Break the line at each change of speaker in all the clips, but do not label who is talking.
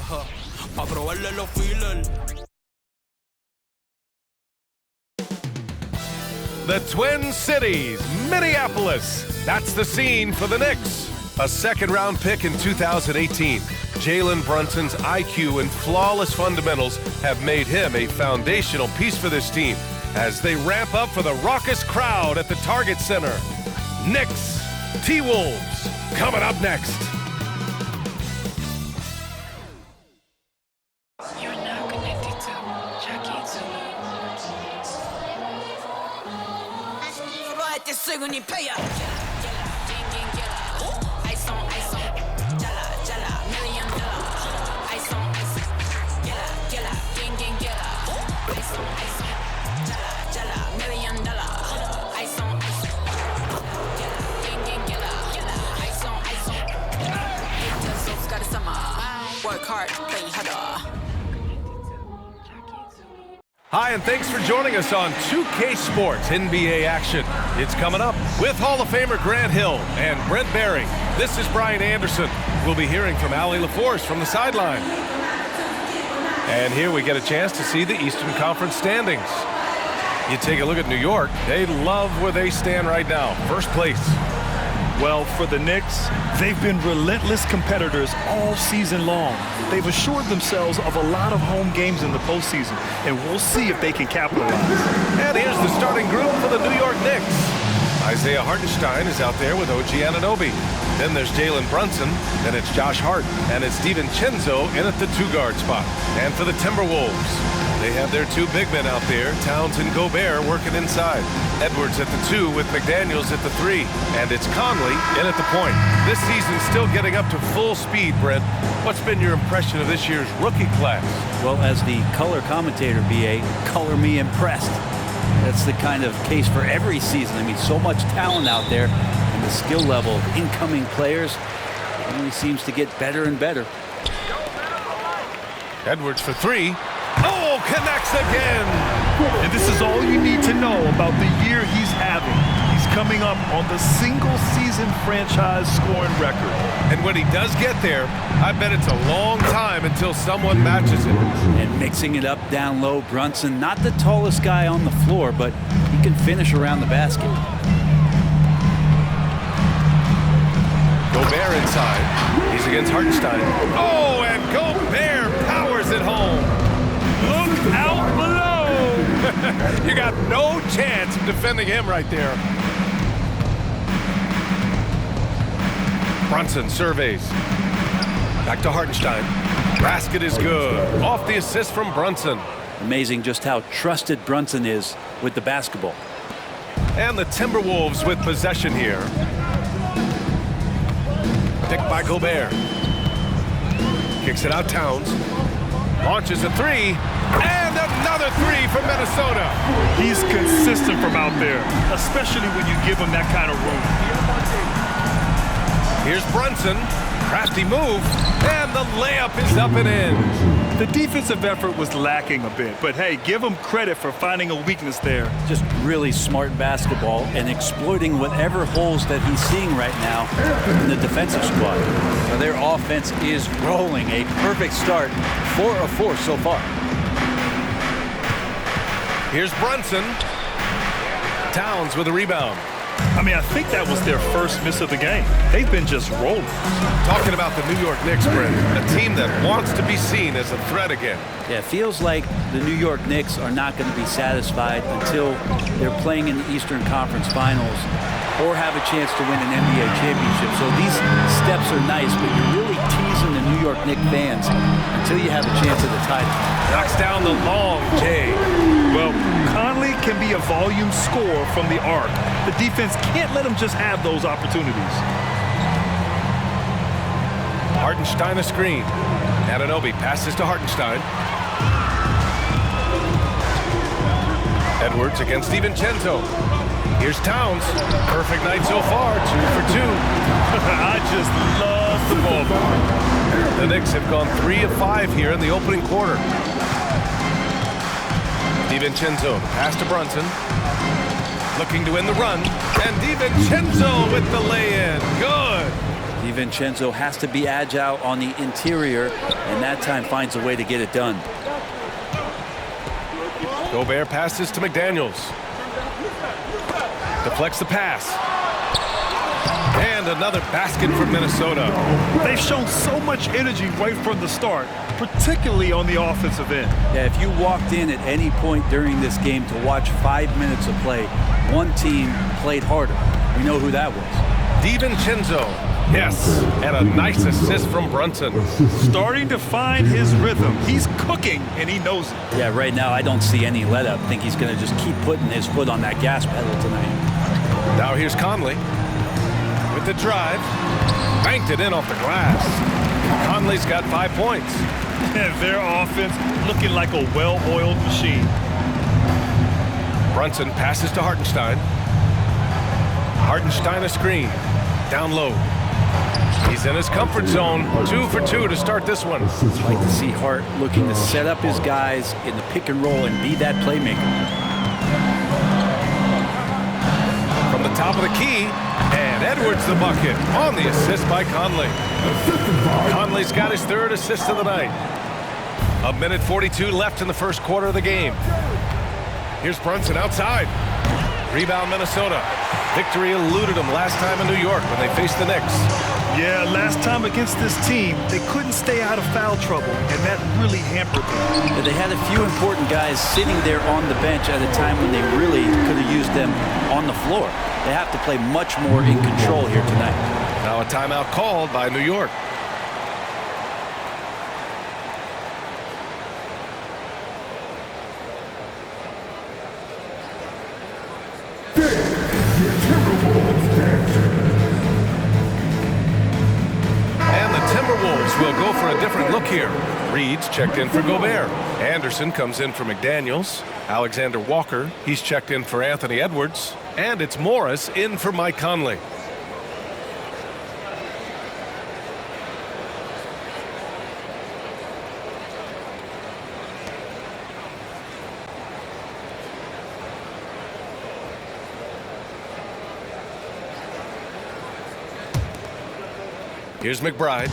The Twin Cities, Minneapolis. That's the scene for the Knicks. A second-round pick in 2018. Jalen Brunson's IQ and flawless fundamentals have made him a foundational piece for this team as they ramp up for the raucous crowd at the Target Center. Knicks, T-Wolves, coming up next.
You're now connected to Jackie Work hard, play harder.
Hi, and thanks for joining us on 2K Sports NBA action. It's coming up with Hall of Famer Grant Hill and Brent Barry. This is Brian Anderson. We'll be hearing from Allie LaForce from the sideline. And here we get a chance to see the Eastern Conference standings. You take a look at New York. They love where they stand right now. First place.
Well, for the Knicks, they've been relentless competitors all season long. They've assured themselves of a lot of home games in the postseason, and we'll see if they can capitalize.
And here's the starting group for the New York Knicks. Isaiah Hartenstein is out there with OG Anunoby. Then there's Jalen Brunson, then it's Josh Hart, and it's DiVincenzo in at the two-guard spot. And for the Timberwolves, they have their two big men out there, Towns and Gobert, working inside. Edwards at the 2 with McDaniels at the 3. And it's Conley in at the point. This season's still getting up to full speed, Brent. What's been your impression of this year's rookie class?
Well, as the color commentator, BA, color me impressed. That's the kind of case for every season. I mean, so much talent out there, and the skill level of incoming players only seems to get better and better.
Edwards for 3. Oh, connects again!
And this is all you need to know about the year he's having. He's coming up on the single-season franchise scoring record.
And when he does get there, I bet it's a long time until someone matches it.
And mixing it up down low, Brunson, not the tallest guy on the floor, but he can finish around the basket.
Gobert inside. He's against Hartenstein. Oh, and Gobert powers it home.
Look out below!
You got no chance of defending him right there. Brunson surveys. Back to Hartenstein. Basket is good. Off the assist from Brunson.
Amazing just how trusted Brunson is with the basketball.
And the Timberwolves with possession here. Picked by Gobert. Kicks it out Towns. Launches a 3. And another 3 from Minnesota.
He's consistent from out there, especially when you give him that kind of room.
Here's Brunson. Crafty move. And the layup is up and in.
The defensive effort was lacking a bit, but hey, give him credit for finding a weakness there.
Just really smart basketball and exploiting whatever holes that he's seeing right now in the defensive squad. Now their offense is rolling. A perfect start. 4 of 4 so far.
Here's Brunson. Towns with a rebound.
I mean, I think that was their first miss of the game. They've been just rolling.
Talking about the New York Knicks, Brent, a team that wants to be seen as a threat again.
Yeah, it feels like the New York Knicks are not going to be satisfied until they're playing in the Eastern Conference Finals or have a chance to win an NBA championship. So these steps are nice, but you're really teasing the New York Knicks fans until you have a chance at the title.
Knocks down the long J.
Well, Conley can be a volume scorer from the arc. The defense can't let him just have those opportunities.
Hartenstein a screen. Anunoby passes to Hartenstein. Edwards against DiVincenzo. Here's Towns. Perfect night so far, 2 for 2.
I just love the ball.
The Knicks have gone 3 of 5 here in the opening quarter. DiVincenzo, pass to Brunson. Looking to win the run. And DiVincenzo with the lay-in. Good.
DiVincenzo has to be agile on the interior, and that time finds a way to get it done.
Gobert passes to McDaniels. Deflects the pass. And another basket from Minnesota.
They've shown so much energy right from the start, particularly on the offensive end.
Yeah, if you walked in at any point during this game to watch 5 minutes of play, one team played harder. We know who that was.
DiVincenzo. Yes, and a nice assist from Brunson.
Starting to find his rhythm. He's cooking, and he knows it.
Yeah, right now I don't see any let up. I think he's going to just keep putting his foot on that gas pedal tonight.
Now here's Conley with the drive. Banked it in off the glass. Conley's got 5 points.
And their offense looking like a well-oiled machine.
Brunson passes to Hartenstein. Hartenstein a screen. Down low. He's in his comfort zone. 2 for 2 to start this one.
I'd like to see Hart looking to set up his guys in the pick and roll and be that playmaker.
From the top of the key, and Edwards the bucket on the assist by Conley. Conley's got his 3rd assist of the night. 1:42 left in the first quarter of the game. Here's Brunson outside. Rebound Minnesota. Victory eluded them last time in New York when they faced the Knicks.
Yeah, last time against this team, they couldn't stay out of foul trouble, and that really hampered them.
But they had a few important guys sitting there on the bench at a time when they really could have used them on the floor. They have to play much more in control here tonight.
Now a timeout called by New York. Will go for a different look here. Reed's checked in for Gobert. Anderson comes in for McDaniels. Alexander Walker, he's checked in for Anthony Edwards. And it's Morris in for Mike Conley. Here's McBride.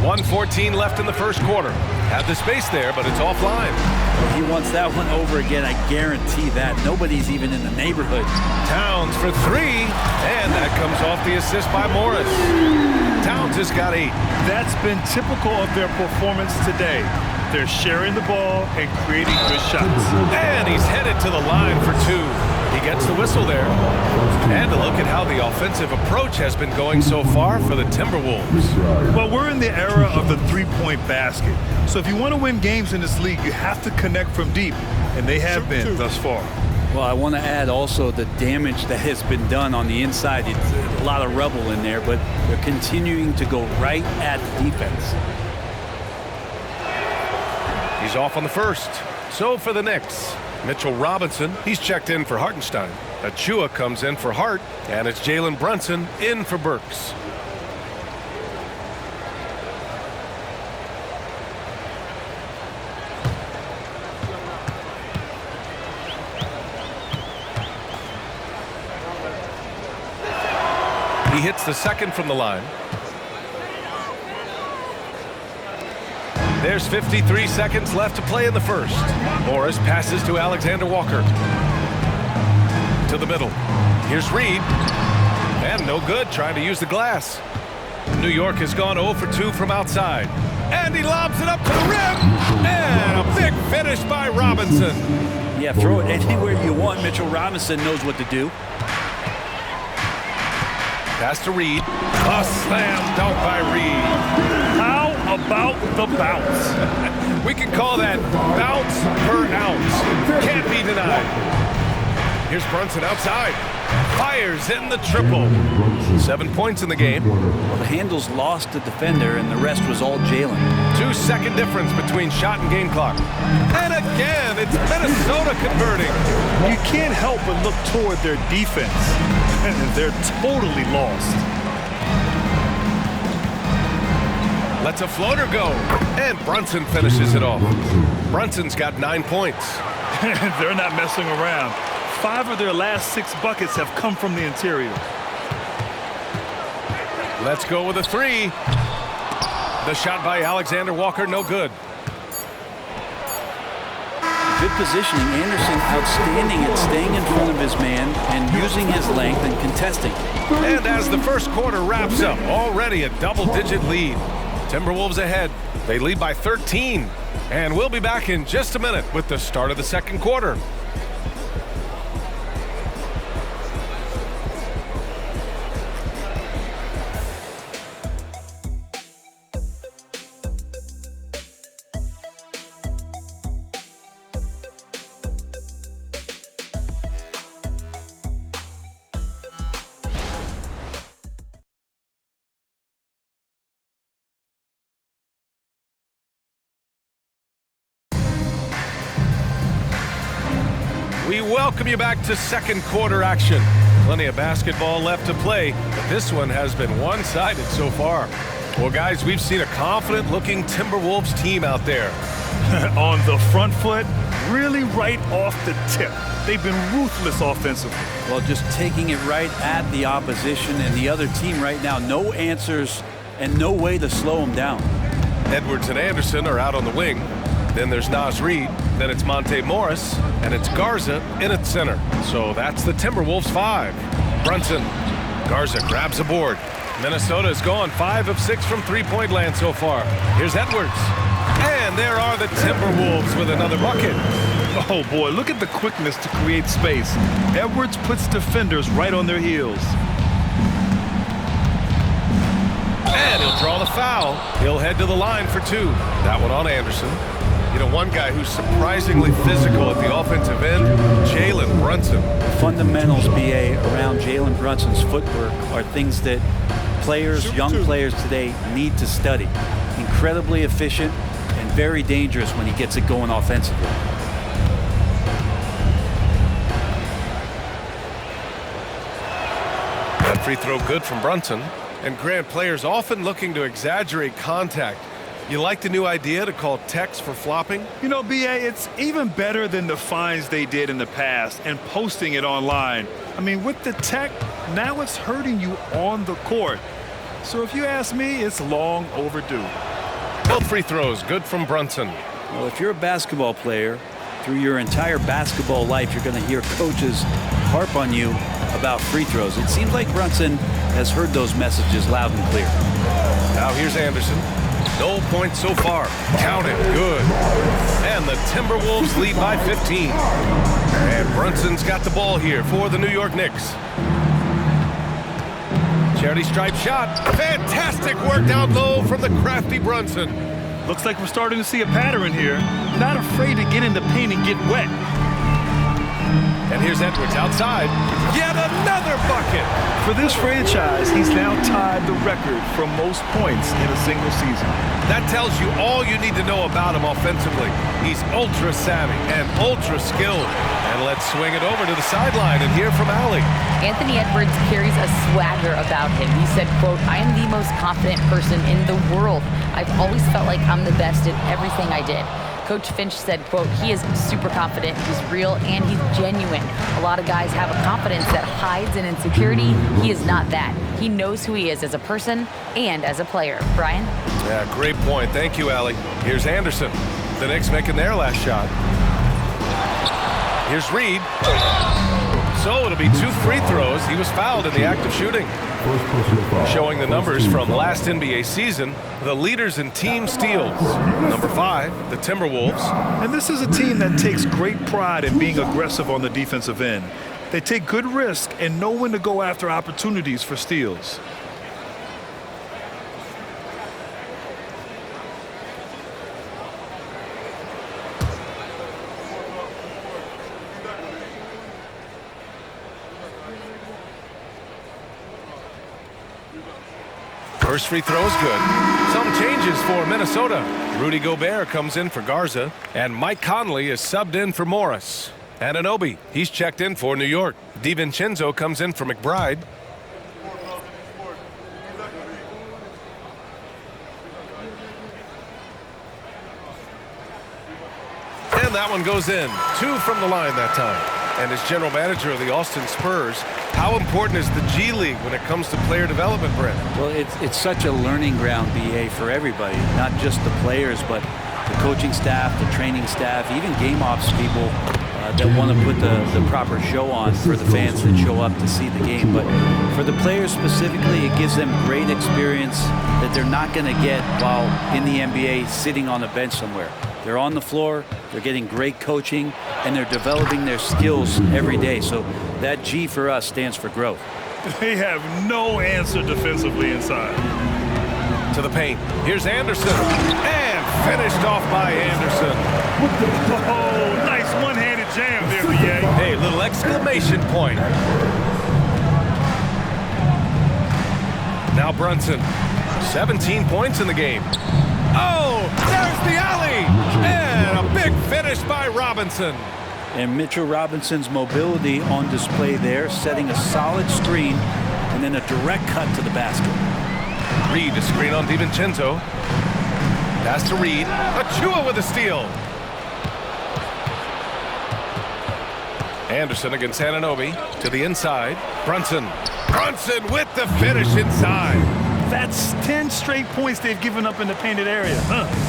1:14 left in the first quarter. Had the space there, but it's offline.
Well, he wants that one over again. I guarantee that. Nobody's even in the neighborhood.
Towns for 3, and that comes off the assist by Morris. Towns has got 8.
That's been typical of their performance today. They're sharing the ball and creating good shots.
And he's headed to the line for 2. He gets the whistle there. And a look at how the offensive approach has been going so far for the Timberwolves.
Well, we're in the era of the three-point basket. So if you want to win games in this league, you have to connect from deep. And they have been thus far.
Well, I want to add also the damage that has been done on the inside. It's a lot of rubble in there, but they're continuing to go right at the defense.
He's off on the first. So for the Knicks, Mitchell Robinson, he's checked in for Hartenstein. Achua comes in for Hart, and it's Jalen Brunson in for Burks. He hits the second from the line. There's 53 seconds left to play in the first. Morris passes to Alexander Walker. To the middle. Here's Reed. And no good, trying to use the glass. New York has gone 0 for 2 from outside. And he lobs it up to the rim. And a big finish by Robinson.
Yeah, throw it anywhere you want. Mitchell Robinson knows what to do.
Pass to Reed. A slam dunk by Reed.
How about the bounce?
We can call that bounce per ounce. Can't be denied. Here's Brunson outside. Fires in the triple. 7 points in the game.
Well, the handles lost the defender, and the rest was all Jalen.
2-second difference between shot and game clock. And again, it's Minnesota converting.
You can't help but look toward their defense. They're totally lost.
Lets a floater go. And Brunson finishes it off. Brunson's got 9 points.
They're not messing around. 5 of their last 6 buckets have come from the interior.
Let's go with a 3. The shot by Alexander Walker, no good.
Good positioning. Anderson outstanding at staying in front of his man and using his length and contesting.
And as the first quarter wraps up, already a double-digit lead. Timberwolves ahead. They lead by 13. And we'll be back in just a minute with the start of the second quarter. We welcome you back to second quarter action. Plenty of basketball left to play, but this one has been one-sided so far. Well, guys, we've seen a confident-looking Timberwolves team out there.
On the front foot, really right off the tip. They've been ruthless offensively.
Well, just taking it right at the opposition and the other team right now. No answers and no way to slow them down.
Edwards and Anderson are out on the wing. Then there's Naz Reid, then it's Monte Morris, and it's Garza in at center. So that's the Timberwolves 5. Brunson. Garza grabs a board. Minnesota has gone 5 of 6 from three-point land so far. Here's Edwards. And there are the Timberwolves with another bucket.
Oh, boy, look at the quickness to create space. Edwards puts defenders right on their heels.
And he'll draw the foul. He'll head to the line for 2. That one on Anderson. You know, one guy who's surprisingly physical at the offensive end, Jalen Brunson.
Fundamentals, BA, around Jalen Brunson's footwork are things that players, young players today need to study. Incredibly efficient and very dangerous when he gets it going offensively.
That free throw good from Brunson. And Grant, players often looking to exaggerate contact. You like the new idea to call techs for flopping?
You know, BA, it's even better than the fines they did in the past and posting it online. I mean, with the tech, now it's hurting you on the court. So if you ask me, it's long overdue.
Both free throws good from Brunson.
Well, if you're a basketball player, through your entire basketball life, you're going to hear coaches harp on you about free throws. It seems like Brunson has heard those messages loud and clear.
Now here's Anderson. No points so far. Count it. Good. And the Timberwolves lead by 15. And Brunson's got the ball here for the New York Knicks. Charity stripe shot. Fantastic work down low from the crafty Brunson.
Looks like we're starting to see a pattern here. Not afraid to get in the paint and get wet.
And here's Edwards outside. Yet another bucket.
For this franchise, he's now tied the record for most points in a single season.
That tells you all you need to know about him offensively. He's ultra savvy and ultra skilled. And let's swing it over to the sideline and hear from Allie.
Anthony Edwards carries a swagger about him. He said, quote, "I am the most confident person in the world. I've always felt like I'm the best at everything I did." Coach Finch said, quote, "He is super confident, he's real, and he's genuine. A lot of guys have a confidence that hides in insecurity. He is not that. He knows who he is as a person and as a player." Brian?
Yeah, great point. Thank you, Allie. Here's Anderson. The Knicks making their last shot. Here's Reid. So it'll be 2 free throws. He was fouled in the act of shooting. Showing the numbers from last NBA season, the leaders in team steals. Number 5, the Timberwolves.
And this is a team that takes great pride in being aggressive on the defensive end. They take good risk and know when to go after opportunities for steals.
First free throw is good. Some changes for Minnesota. Rudy Gobert comes in for Garza, and Mike Conley is subbed in for Morris. Anunoby, he's checked in for New York. DiVincenzo comes in for McBride. And And that one goes in. 2 from the line that time. And as general manager of the Austin Spurs, how important is the G League when it comes to player development, Brent?
Well, it's such a learning ground, BA, for everybody, not just the players, but the coaching staff, the training staff, even game ops people that want to put the proper show on for the fans that show up to see the game. But for the players specifically, it gives them great experience that they're not going to get while in the NBA sitting on a bench somewhere. They're on the floor, they're getting great coaching, and they're developing their skills every day. So that G for us stands for growth.
They have no answer defensively inside.
To the paint. Here's Anderson. And finished off by Anderson.
Oh, nice one-handed jam there, BA.
Hey, little exclamation point. Now Brunson. 17 points in the game. Oh, there's the alley. And a big finish by Robinson.
And Mitchell Robinson's mobility on display there, setting a solid screen and then a direct cut to the basket.
Reed to screen on DiVincenzo. Pass to Reed. Achua with a steal. Anderson against Anunoby to the inside. Brunson. Brunson with the finish inside.
That's 10 straight points they've given up in the painted area.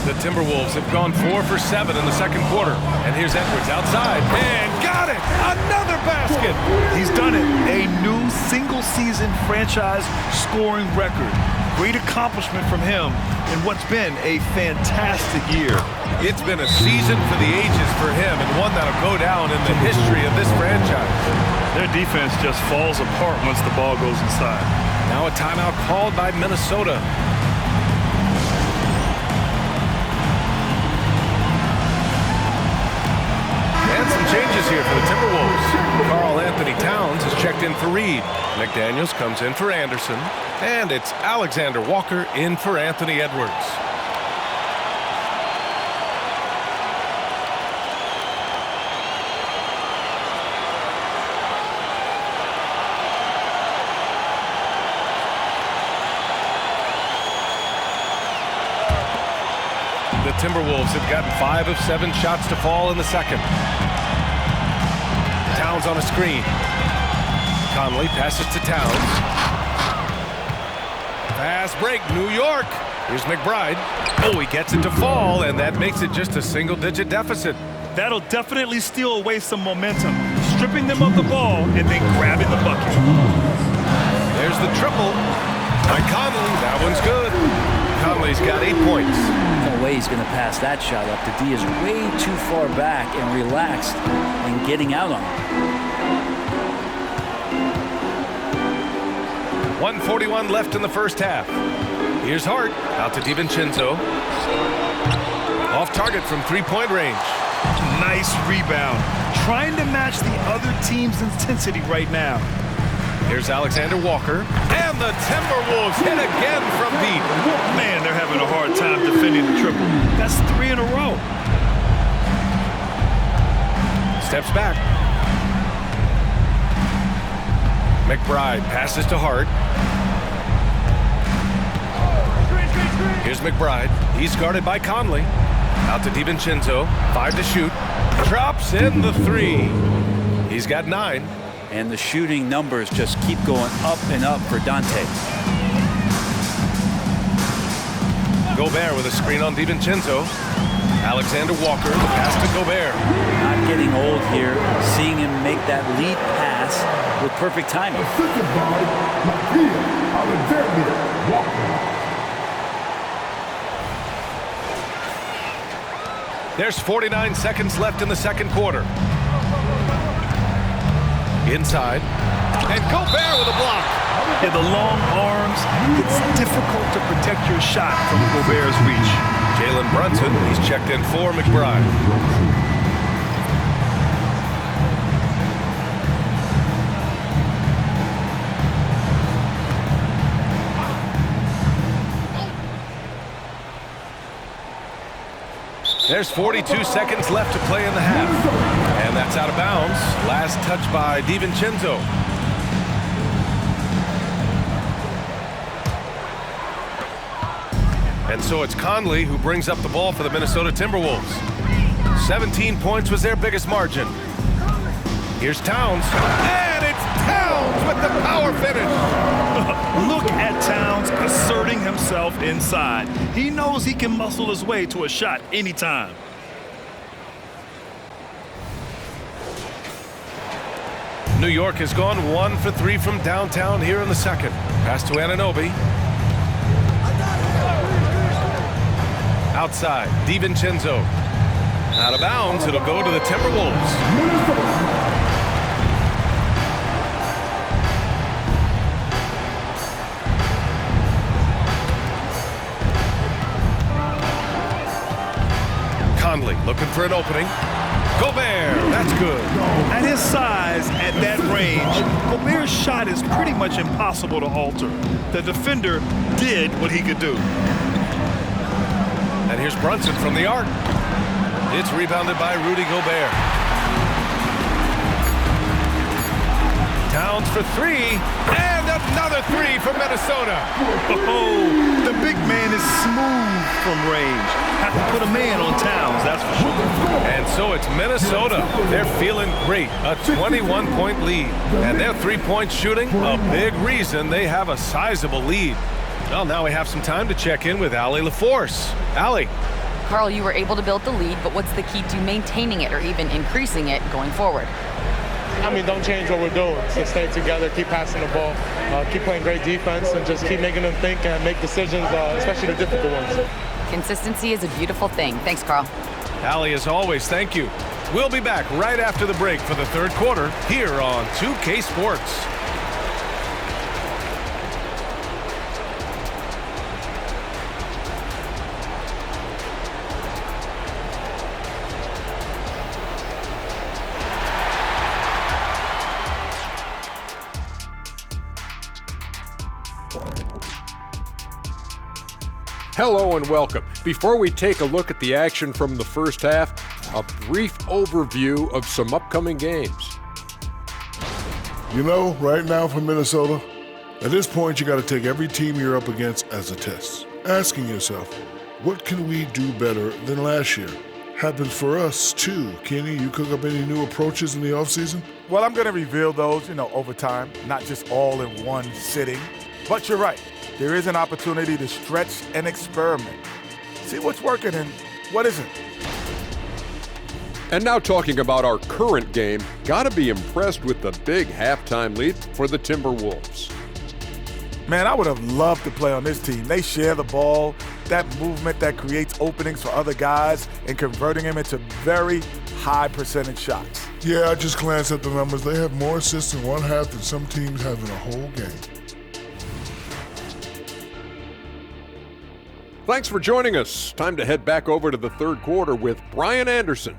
The Timberwolves have gone 4 for 7 in the second quarter. And here's Edwards outside. And got it! Another basket!
He's done it. A new single-season franchise scoring record. Great accomplishment from him in what's been a fantastic year.
It's been a season for the ages for him, and one that'll go down in the history of this franchise.
Their defense just falls apart once the ball goes inside.
Now a timeout called by Minnesota. And some changes here for the Timberwolves. Karl Anthony Towns has checked in for Reed. McDaniels comes in for Anderson. And it's Alexander Walker in for Anthony Edwards. The Timberwolves have gotten 5 of 7 shots to fall in the second. Towns on a screen. Conley passes to Towns. Fast break, New York. Here's McBride. Oh, he gets it to fall, and that makes it just a single-digit deficit.
That'll definitely steal away some momentum, stripping them of the ball and then grabbing the bucket.
There's the triple by Conley. That one's good. Conley's got 8 points.
No way he's going to pass that shot up. The D is way too far back and relaxed and getting out on it.
1:41 left in the first half. Here's Hart out to DiVincenzo. Off target from three-point range.
Nice rebound. Trying to match the other team's intensity right now.
Here's Alexander Walker. And the Timberwolves hit again from deep.
Man, they're having a hard time defending the triple. That's 3 in a row.
Steps back. McBride passes to Hart. Here's McBride. He's guarded by Conley. Out to DiVincenzo. 5 to shoot. Drops in the 3. He's got 9.
And the shooting numbers just keep going up and up for Dante.
Gobert with a screen on DiVincenzo. Alexander Walker, the pass to Gobert.
Not getting old here, seeing him make that lead pass with perfect timing.
There's 49 seconds left in the second quarter. Inside. And Gobert with a block.
Yeah, the long arms, it's difficult to protect your shot from Gobert's reach.
Jalen Brunson, he's checked in for McBride. There's 42 seconds left to play in the half. And that's out of bounds. Last touch by DiVincenzo. And so it's Conley who brings up the ball for the Minnesota Timberwolves. 17 points was their biggest margin. Here's Towns, and it's Towns with the power finish.
Look at Towns asserting himself inside. He knows he can muscle his way to a shot anytime.
New York has gone 1 for 3 from downtown here in the second. Pass to Anunoby. Outside, DiVincenzo. Out of bounds, it'll go to the Timberwolves. Conley looking for an opening. Gobert, that's good.
At his size, at that range, Gobert's shot is pretty much impossible to alter. The defender did what he could do.
And here's Brunson from the arc. It's rebounded by Rudy Gobert. Towns for 3, and another 3 for Minnesota.
Oh, the big man is smooth from range. Have to put a man on Towns, that's for sure.
And so it's Minnesota. They're feeling great. A 21-point lead. And their three-point shooting, a big reason they have a sizable lead. Well, now we have some time to check in with Allie LaForce. Allie.
Carl, you were able to build the lead, but what's the key to maintaining it or even increasing it going forward?
I mean, don't change what we're doing. So stay together, keep passing the ball, keep playing great defense, and just keep making them think and make decisions, especially the difficult ones.
Consistency is a beautiful thing. Thanks, Carl.
Allie, as always, thank you. We'll be back right after the break for the third quarter here on 2K Sports.
Hello and welcome. Before we take a look at the action from the first half, a brief overview of some upcoming games.
You know, right now for Minnesota, at this point you got to take every team you're up against as a test. Asking yourself, what can we do better than last year? Happens for us too. Kenny, you cook up any new approaches in the offseason?
Well, I'm going to reveal those, over time, not just all in one sitting. But you're right. There is an opportunity to stretch and experiment. See what's working and what isn't.
And now talking about our current game, gotta be impressed with the big halftime lead for the Timberwolves.
Man, I would have loved to play on this team. They share the ball, that movement that creates openings for other guys and converting them into very high percentage shots.
Yeah, I just glanced at the numbers. They have more assists in one half than some teams have in a whole game.
Thanks for joining us. Time to head back over to the third quarter with Brian Anderson.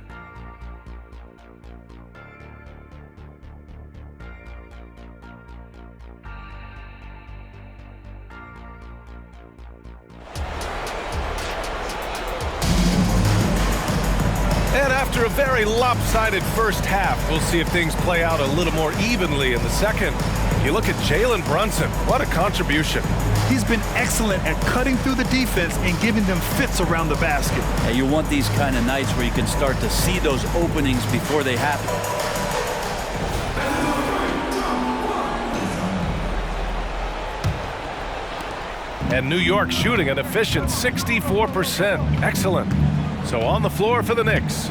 And after a very lopsided first half, we'll see if things play out a little more evenly in the second. You look at Jalen Brunson. What a contribution.
He's been excellent at cutting through the defense and giving them fits around the basket.
And you want these kind of nights where you can start to see those openings before they happen.
And New York shooting an efficient 64%. Excellent. So on the floor for the Knicks,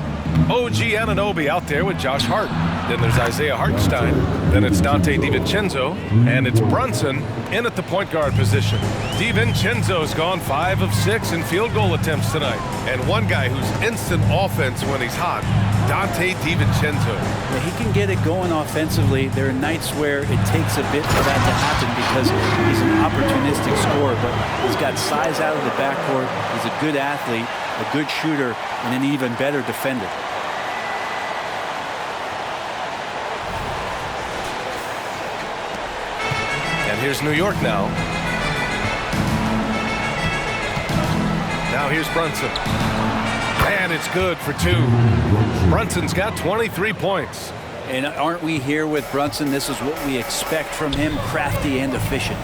OG Anunoby out there with Josh Hart. Then there's Isaiah Hartenstein. Then it's Dante DiVincenzo. And it's Brunson in at the point guard position. DiVincenzo's gone 5 of 6 in field goal attempts tonight. And one guy who's instant offense when he's hot, Dante DiVincenzo.
Yeah, he can get it going offensively. There are nights where it takes a bit for that to happen because he's an opportunistic scorer, but he's got size out of the backcourt. He's a good athlete, a good shooter, and an even better defender.
And here's New York now. Now here's Brunson. And it's good for 2. Brunson's got 23 points.
And aren't we here with Brunson? This is what we expect from him, crafty and efficient.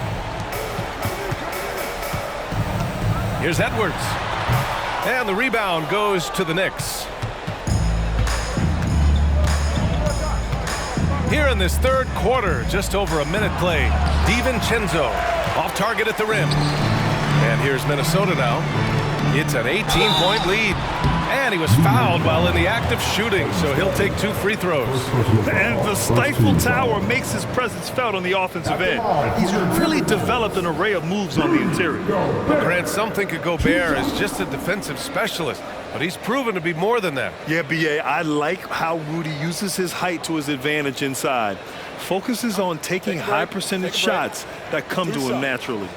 Here's Edwards. And the rebound goes to the Knicks. Here in this third quarter, just over a minute played. DiVincenzo off target at the rim. And here's Minnesota now. It's an 18-point lead. And he was fouled while in the act of shooting, so he'll take 2 free throws.
And the stifle tower makes his presence felt on the offensive end. He's really developed an array of moves on the interior.
Grant, some think of Gobert as just a defensive specialist, but he's proven to be more than that.
Yeah, B.A., I like how Rudy uses his height to his advantage inside. Focuses on taking high percentage shots that come to him naturally.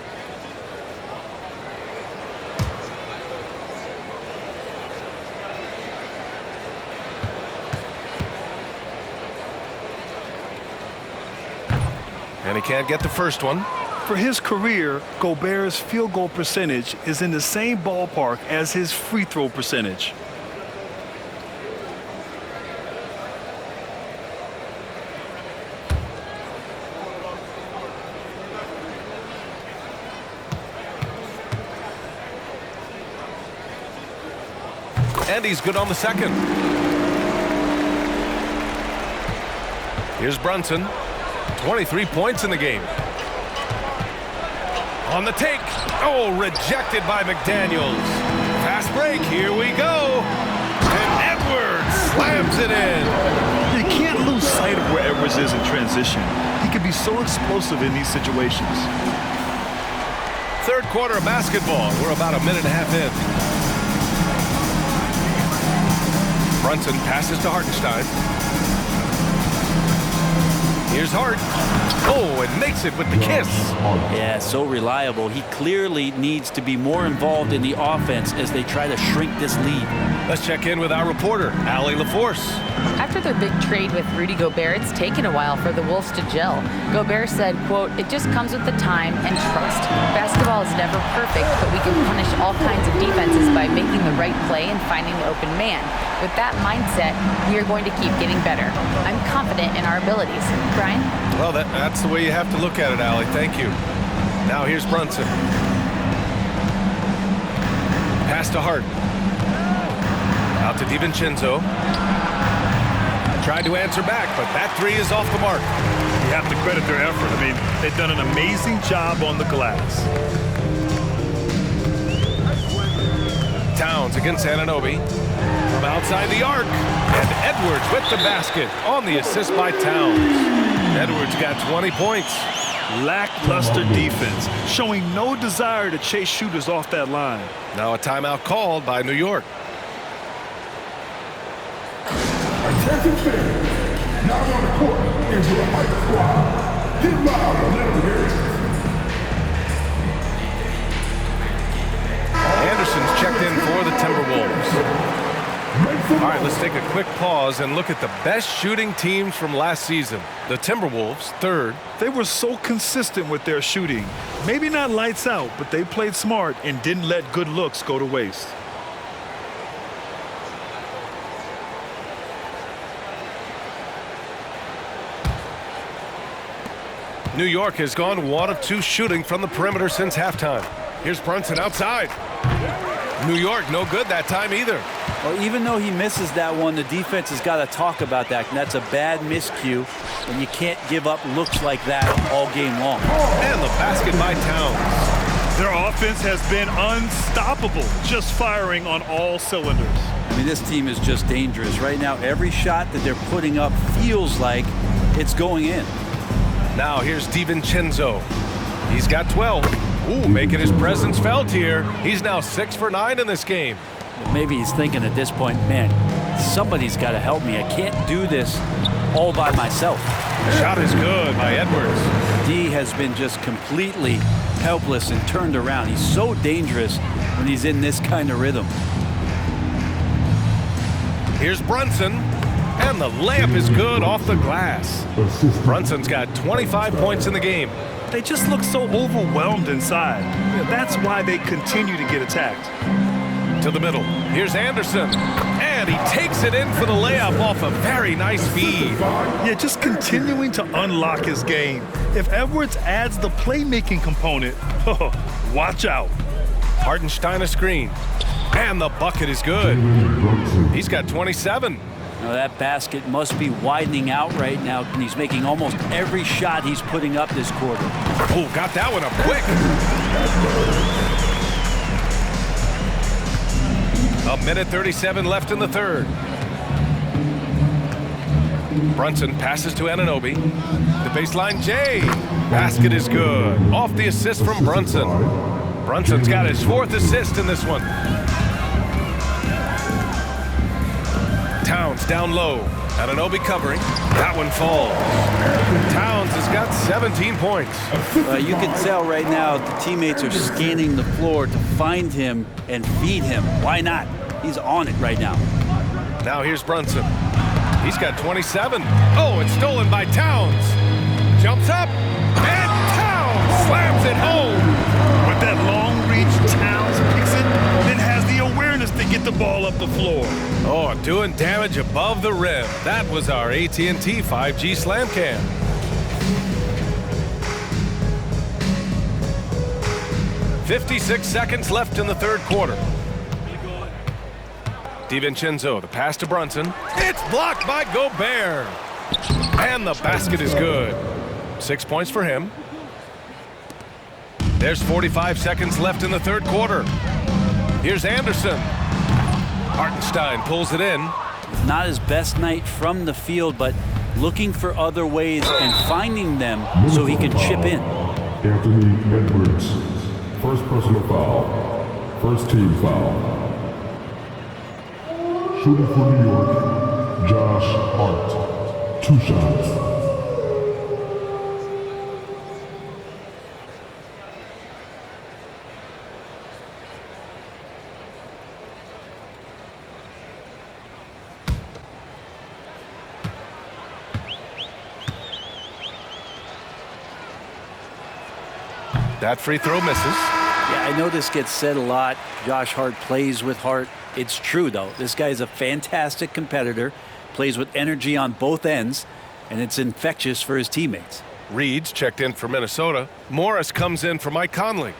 And he can't get the first one.
For his career, Gobert's field goal percentage is in the same ballpark as his free throw percentage.
And he's good on the second. Here's Brunson. 23 points in the game. On the take. Oh, rejected by McDaniels. Fast break. Here we go. And Edwards slams it in.
You can't lose sight of where Edwards is in transition. He can be so explosive in these situations.
Third quarter of basketball. We're about a minute and a half in. Brunson passes to Hartenstein. Here's Hart. Oh, and makes it with the kiss.
Yeah, so reliable. He clearly needs to be more involved in the offense as they try to shrink this lead.
Let's check in with our reporter, Allie LaForce.
After their big trade with Rudy Gobert, it's taken a while for the Wolves to gel. Gobert said, quote, "It just comes with the time and trust. Basketball is never perfect, but we can punish all kinds of defenses by making the right play and finding the open man. With that mindset, we are going to keep getting better. I'm confident in our abilities." Brian?
Well, that's the way you have to look at it, Allie. Thank you. Now here's Brunson. Pass to Hart. Out to DiVincenzo. Tried to answer back, but that three is off the mark.
You have to credit their effort. I mean, they've done an amazing job on the glass.
Towns against Anunoby. From outside the arc. And Edwards with the basket on the assist by Towns. Edwards got 20 points.
Lackluster defense, showing no desire to chase shooters off that line.
Now a timeout called by New York.
Attention fans, now on the court into the Mike squad. Get loud a little bit.
Anderson's checked in for the Timberwolves. All right, let's take a quick pause and look at the best shooting teams from last season. The Timberwolves, third.
They were so consistent with their shooting. Maybe not lights out, but they played smart and didn't let good looks go to waste.
New York has gone 1 of 2 shooting from the perimeter since halftime. Here's Brunson outside. New York, no good that time either.
Well, even though he misses that one, the defense has got to talk about that. And that's a bad miscue, and you can't give up looks like that all game long.
And the basket by Towns.
Their offense has been unstoppable, just firing on all cylinders.
I mean, this team is just dangerous. Right now, every shot that they're putting up feels like it's going in.
Now here's DiVincenzo. He's got 12. Ooh, making his presence felt here. He's now 6 for 9 in this game.
Maybe he's thinking at this point, man, somebody's got to help me. I can't do this all by myself.
The shot is good by Edwards.
D has been just completely helpless and turned around. He's so dangerous when he's in this kind of rhythm.
Here's Brunson, and the layup is good off the glass. Brunson's got 25 points in the game.
They just look so overwhelmed inside. That's why they continue to get attacked.
To the middle. Here's Anderson. And he takes it in for the layup off a very nice feed.
Yeah, just continuing to unlock his game. If Edwards adds the playmaking component, watch out.
Hartenstein a screen. And the bucket is good. He's got 27.
Now that basket must be widening out right now, and he's making almost every shot he's putting up this quarter.
Oh, got that one up quick. A minute 37 left in the third. Brunson passes to Anunoby. The baseline, Jay. Basket is good. Off the assist from Brunson. Brunson's got his 4th assist in this one. Towns down low. Anunoby covering. That one falls. Towns has got 17 points.
You can tell right now the teammates are scanning the floor to find him and feed him. Why not? He's on it right now.
Now here's Brunson. He's got 27. Oh, it's stolen by Towns. Jumps up, and Towns slams it home.
With that long reach, Towns picks it, then has the awareness to get the ball up the floor.
Oh, doing damage above the rim. That was our AT&T 5G Slam Cam. .56 seconds left in the third quarter. DiVincenzo, the pass to Brunson. It's blocked by Gobert. And the basket is good. 6 points for him. There's 45 seconds left in the third quarter. Here's Anderson. Hartenstein pulls it in.
Not his best night from the field, but looking for other ways and finding them so he can chip in.
Anthony Edwards, first personal foul, first team foul. Shooting for New York, Josh Hart, 2 shots.
That free throw misses.
Yeah, I know this gets said a lot. Josh Hart plays with heart. It's true, though. This guy is a fantastic competitor, plays with energy on both ends, and it's infectious for his teammates.
Reed's checked in for Minnesota. Morris comes in for Mike Conley.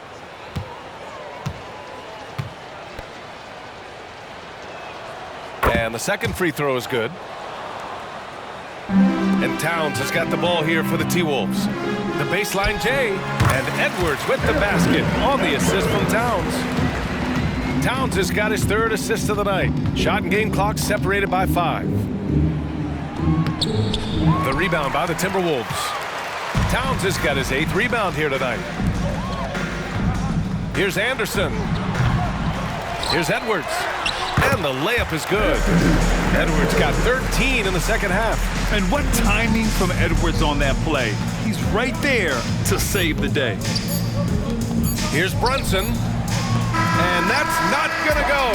And the second free throw is good. And Towns has got the ball here for the T-Wolves. The baseline, Jay. And Edwards with the basket on the assist from Towns. Towns has got his 3rd assist of the night. Shot and game clock separated by 5. The rebound by the Timberwolves. Towns has got his 8th rebound here tonight. Here's Anderson. Here's Edwards. And the layup is good. Edwards got 13 in the second half.
And what timing from Edwards on that play. He's right there to save the day.
Here's Brunson. And that's not going to go.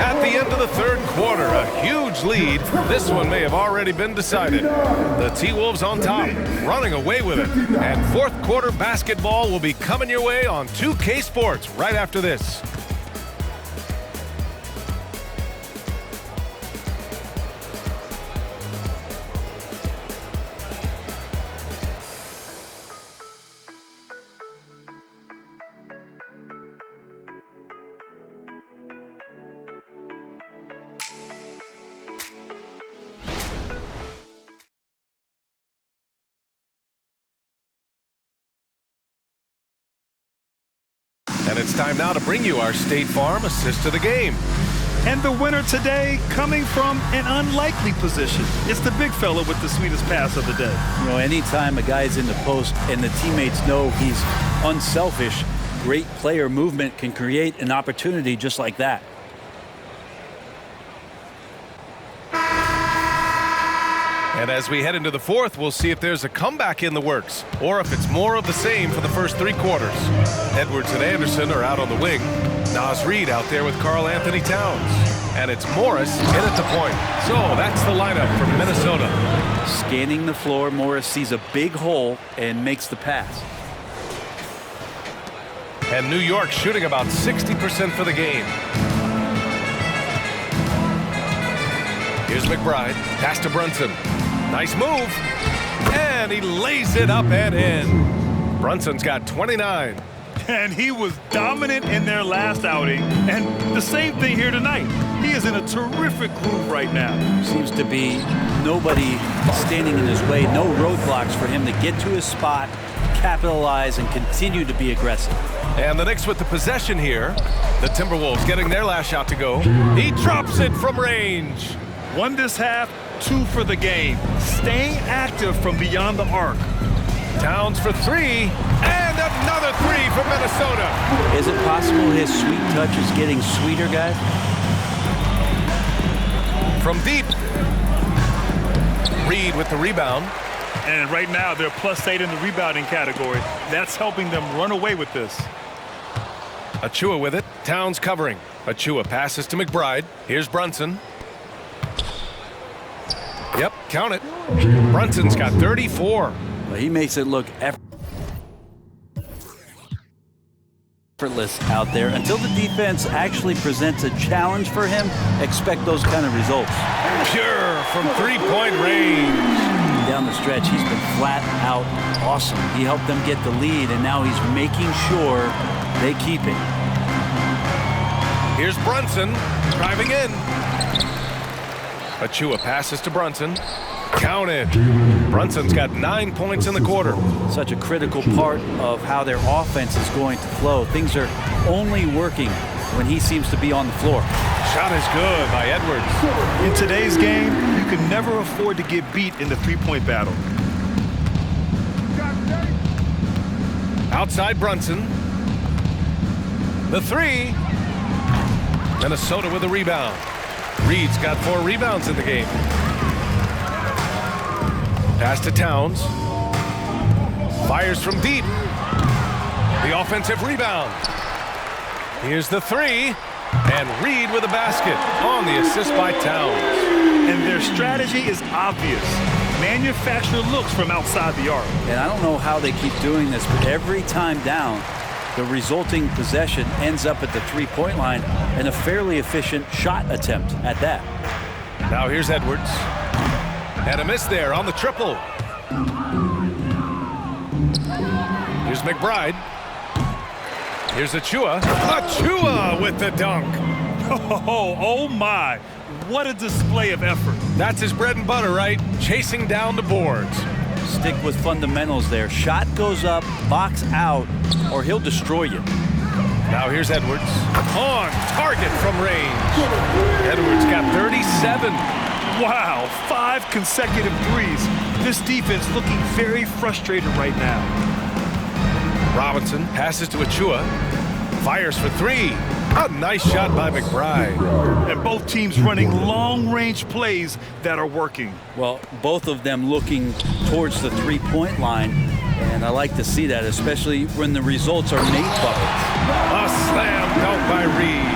At the end of the third quarter, a huge lead. This one may have already been decided. The T-Wolves on top, running away with it. And fourth quarter basketball will be coming your way on 2K Sports right after this. And it's time now to bring you our State Farm assist of the game.
And the winner today coming from an unlikely position. It's the big fella with the sweetest pass of the day.
You know, anytime a guy's in the post and the teammates know he's unselfish, great player movement can create an opportunity just like that.
And as we head into the fourth, we'll see if there's a comeback in the works or if it's more of the same for the first 3 quarters. Edwards and Anderson are out on the wing. Naz Reid out there with Karl Anthony Towns. And it's Morris in at the point. So that's the lineup for Minnesota.
Scanning the floor, Morris sees a big hole and makes the pass.
And New York shooting about 60% for the game. Here's McBride. Pass to Brunson. Nice move. And he lays it up and in. Brunson's got 29.
And he was dominant in their last outing, and the same thing here tonight. He is in a terrific groove right now.
Seems to be nobody standing in his way, no roadblocks for him to get to his spot, capitalize, and continue to be aggressive.
And the Knicks with the possession here. The Timberwolves getting their last shot to go. He drops it from range.
1 this half, 2 for the game. Staying active from beyond the arc.
Towns for 3, and another 3 for Minnesota.
Is it possible his sweet touch is getting sweeter, guys?
From deep. Reed with the rebound.
And right now, they're +8 in the rebounding category. That's helping them run away with this.
Achua with it. Towns covering. Achua passes to McBride. Here's Brunson. Yep, count it. Brunson's got 34.
Well, he makes it look effortless out there. Until the defense actually presents a challenge for him, expect those kind of results.
Pure from three-point range.
Down the stretch, he's been flat out awesome. He helped them get the lead, and now he's making sure they keep it.
Here's Brunson driving in. Achua passes to Brunson. Counted. Brunson's got 9 points in the quarter.
Such a critical part of how their offense is going to flow. Things are only working when he seems to be on the floor.
Shot is good by Edwards.
In today's game, you can never afford to get beat in the three-point battle.
Outside Brunson. The 3. Minnesota with a rebound. Reed's got 4 rebounds in the game. Pass to Towns. Fires from deep. The offensive rebound. Here's the 3. And Reed with a basket on the assist by Towns.
And their strategy is obvious. Manufacture looks from outside the arc.
And I don't know how they keep doing this, but every time down, the resulting possession ends up at the three-point line and a fairly efficient shot attempt at that.
Now here's Edwards. And a miss there on the triple. Here's McBride. Here's Achua. Achua with the dunk.
Oh my. What a display of effort.
That's his bread and butter, right? Chasing down the boards.
Stick with fundamentals there. Shot goes up, box out, or he'll destroy you.
Now here's Edwards. On target from range. Edwards got 37.
Wow, 5 consecutive threes. This defense looking very frustrated right now.
Robinson passes to Achua. Fires for 3. A nice shot by McBride.
And both teams running long-range plays that are working.
Well, both of them looking towards the three-point line, and I like to see that, especially when the results are Nate buckets.
A slam dunk by Reed.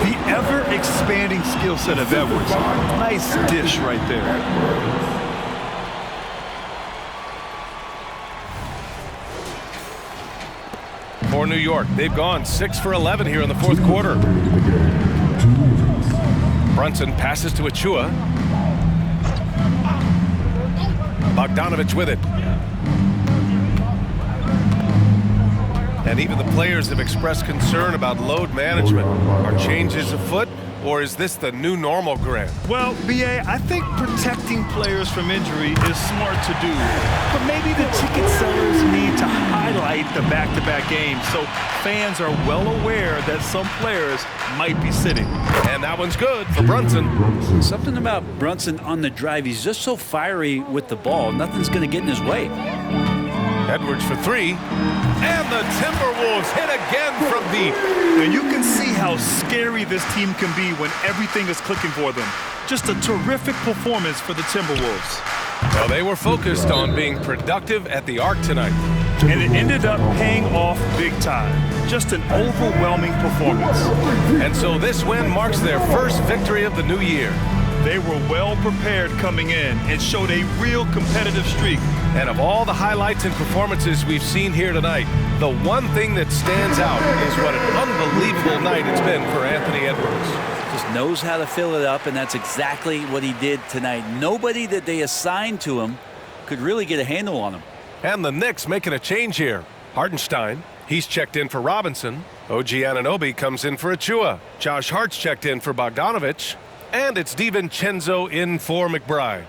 The ever-expanding skill set of Edwards. Nice dish right there.
For New York, they've gone 6 for 11 here in the fourth quarter. Brunson passes to Achua. Bogdanovich with it. And even the players have expressed concern about load management. Are changes afoot, or is this the new normal, Grant?
Well, B.A., I think protecting players from injury is smart to do. But maybe the ticket sellers need to highlight the back-to-back games so fans are well aware that some players might be sitting.
And that one's good for Brunson.
Something about Brunson on the drive. He's just so fiery with the ball. Nothing's going to get in his way.
Edwards for 3. And the Timberwolves hit again from deep.
And you can see how scary this team can be when everything is clicking for them. Just a terrific performance for the Timberwolves.
Well, they were focused on being productive at the arc tonight.
And it ended up paying off big time. Just an overwhelming performance.
And so this win marks their first victory of the new year.
They were well prepared coming in and showed a real competitive streak.
And of all the highlights and performances we've seen here tonight, the one thing that stands out is what an unbelievable night it's been for Anthony Edwards.
Just knows how to fill it up, and that's exactly what he did tonight. Nobody that they assigned to him could really get a handle on him.
And the Knicks making a change here. Hartenstein He's checked in for Robinson. OG Anunoby comes in for Achua. Josh Hart's checked in for Bogdanovich. And it's DiVincenzo in for McBride.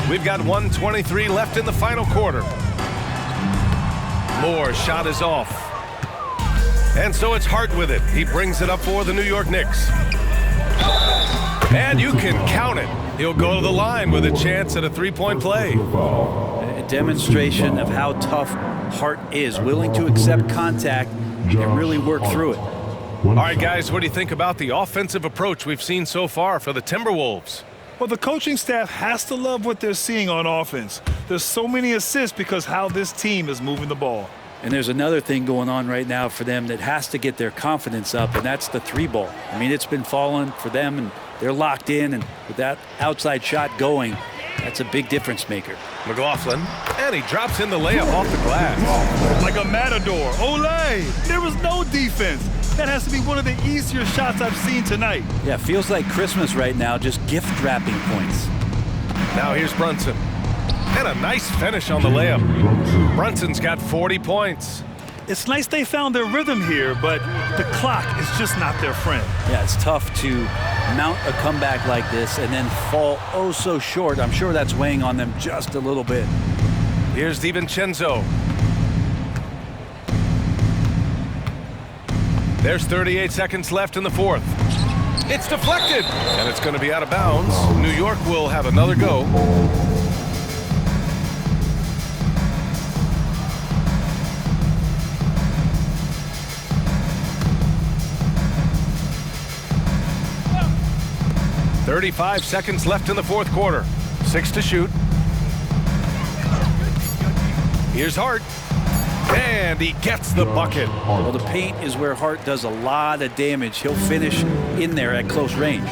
We've got 1:23 left in the final quarter. Moore's shot is off. And so it's Hart with it. He brings it up for the New York Knicks. And you can count it. He'll go to the line with a chance at a three-point play.
A demonstration of how tough Hart is, willing to accept contact and really work through it.
All right, guys, what do you think about the offensive approach we've seen so far for the Timberwolves?
Well, the coaching staff has to love what they're seeing on offense. There's so many assists because how this team is moving the ball.
And there's another thing going on right now for them that has to get their confidence up, and that's the three ball. I mean, it's been falling for them, and they're locked in, and with that outside shot going, that's a big difference maker.
McLaughlin, and he drops in the layup off the glass.
Like a matador. Olay! There was no defense. That has to be one of the easier shots I've seen tonight.
Yeah, feels like Christmas right now, just gift wrapping points.
Now here's Brunson. And a nice finish on the layup. Brunson's got 40 points.
It's nice they found their rhythm here, but the clock is just not their friend.
Yeah, it's tough to mount a comeback like this and then fall oh so short. I'm sure that's weighing on them just a little bit.
Here's DiVincenzo. There's 38 seconds left in the fourth. It's deflected, and it's going to be out of bounds. New York will have another go. "35 seconds left in the fourth quarter. 6 to shoot. Here's Hart. And he gets the bucket.
Well, the paint is where Hart does a lot of damage. He'll finish in there at close range.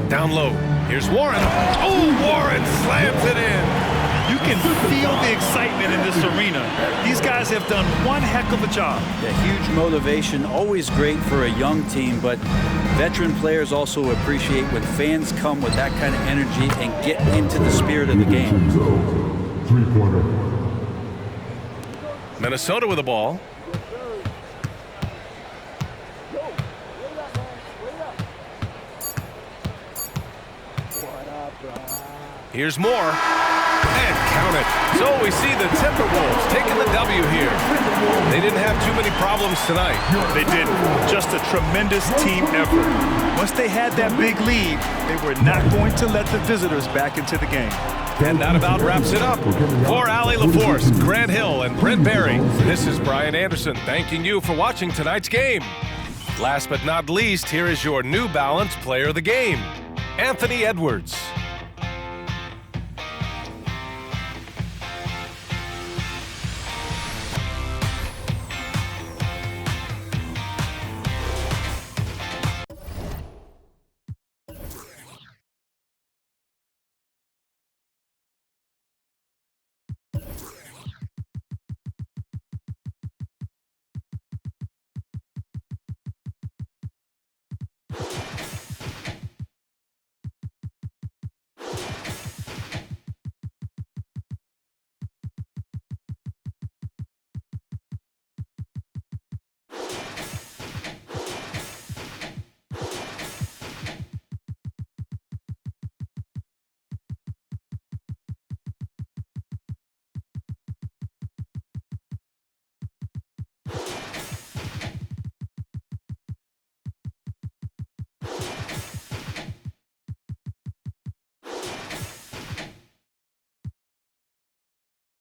Down low. Here's Warren. Oh, Warren slams it in.
You can feel the excitement in this arena. These guys have done one heck of a job.
Yeah, huge motivation, always great for a young team, but veteran players also appreciate when fans come with that kind of energy and get into the spirit of the game.
Three-pointer.
Minnesota with the ball. Here's Moore. And count it. So we see the Timberwolves taking the W here. They didn't have too many problems tonight.
They didn't. Just a tremendous team effort. Once they had that big lead, they were not going to let the visitors back into the game.
And that about wraps it up. For Allie LaForce, Grant Hill, and Brent Barry, this is Brian Anderson thanking you for watching tonight's game. Last but not least, here is your New Balance Player of the Game, Anthony Edwards.